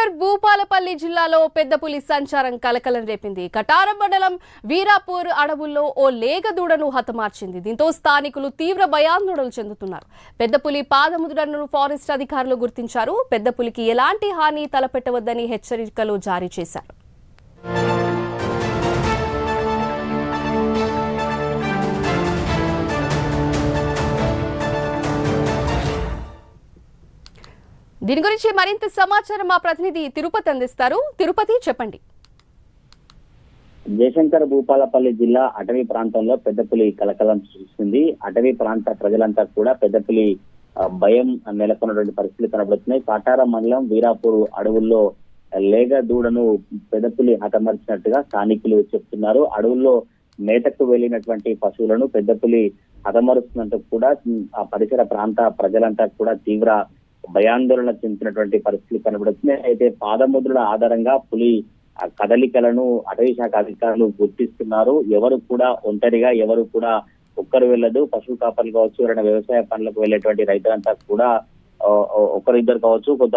జయశంకర్ భూపాలపల్లి జిల్లాలో పెద్ద పులి సంచారం కలకలం రేపింది. కటారం మండలం వీరాపూర్ అడవుల్లో ఓ లేగదూడను హతమార్చింది. దీంతో స్థానికులు తీవ్ర భయాందోళనలు చెందుతున్నారు. పెద్ద పులి పాదముద్రను ఫారెస్ట్ అధికారులు గుర్తించారు. పెద్ద పులికి ఎలాంటి హాని తలపెట్టవద్దని హెచ్చరికలు జారీ చేశారు. దీని గురించి మరింత సమాచారం మా ప్రతినిధి తిరుపతి అందిస్తారు. తిరుపతి, చెప్పండి. జయశంకర్ భూపాలపల్లి జిల్లా అటవీ ప్రాంతంలో పెద్దపులి కలకలం సృష్టించింది. అటవీ ప్రాంత ప్రజలంతా కూడా పెద్దపులి భయం నెలకొన్నటువంటి పరిస్థితులు కనబడుతున్నాయి. కాటారం మండలం వీరాపూర్ అడవుల్లో లేగ దూడను పెద్దపులి హతమర్చినట్టుగా స్థానికులు చెప్తున్నారు. అడవుల్లో మేతకు వెళ్లినటువంటి పశువులను పెద్దపులి హతమరుస్తున్నట్టు కూడా ఆ పరిసర ప్రాంత ప్రజలంతా కూడా తీవ్ర భయాందోళన చెందినటువంటి పరిస్థితులు కనబడుతున్నాయి. అయితే పాదముద్రల ఆధారంగా పులి కదలికలను అటవీ శాఖ అధికారులు గుర్తిస్తున్నారు. ఎవరు కూడా ఒంటరిగా ఎవరు కూడా ఒక్కరు వెళ్ళదు. పశువు కాపర్లు కావచ్చు, ఎవరైనా వ్యవసాయ పనులకు వెళ్ళేటువంటి రైతులంతా కూడా ఒకరిద్దరు కావచ్చు, కొంత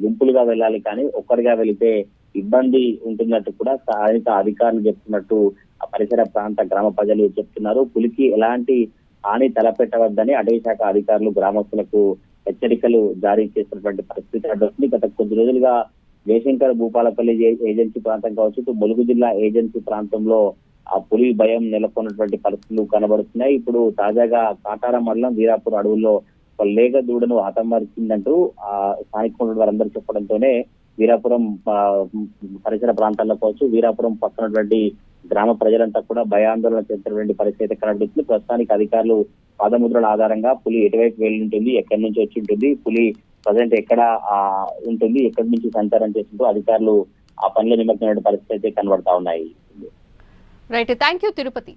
గుంపులుగా వెళ్ళాలి. కానీ ఒక్కరిగా వెళితే ఇబ్బంది ఉంటున్నట్టు కూడా స్థానిక అధికారులు చెప్తున్నట్టు ఆ పరిసర ప్రాంత గ్రామ ప్రజలు చెప్తున్నారు. పులికి ఎలాంటి హాని తలపెట్టవద్దని అటవీ శాఖ అధికారులు గ్రామస్తులకు హెచ్చరికలు జారీ చేసినటువంటి పరిస్థితి అడ్డొస్తుంది. గత కొద్ది రోజులుగా జయశంకర్ భూపాలపల్లి ఏజెన్సీ ప్రాంతం కావచ్చు, ములుగు జిల్లా ఏజెన్సీ ప్రాంతంలో ఆ పులి భయం నెలకొన్నటువంటి పరిస్థితులు కనబడుతున్నాయి. ఇప్పుడు తాజాగా కాటారం మండలం వీరాపూర్ అడవుల్లో ఒక లేగ దూడను హతమార్చిందంటూ ఆ స్థానిక వారందరూ చెప్పడంతోనే వీరాపురం పరిసర ప్రాంతాల్లో కావచ్చు, వీరాపురం పక్కనటువంటి గ్రామ ప్రజలంతా కూడా భయాందోళన చెందినటువంటి పరిస్థితి కనబడుతుంది. ప్రస్తుతానికి అధికారులు పాదముద్రల ఆధారంగా పులి ఎటువైపు వెళ్ళి ఉంటుంది, ఎక్కడి నుంచి వచ్చి ఉంటుంది, పులి ప్రజెంట్ ఎక్కడ ఉంటుంది, ఎక్కడి నుంచి సంచారం చేస్తుంటూ అధికారులు ఆ పనిలో నిమగ్నమైన పరిస్థితి అయితే కనబడతా ఉన్నాయి. Right, thank you Tirupati.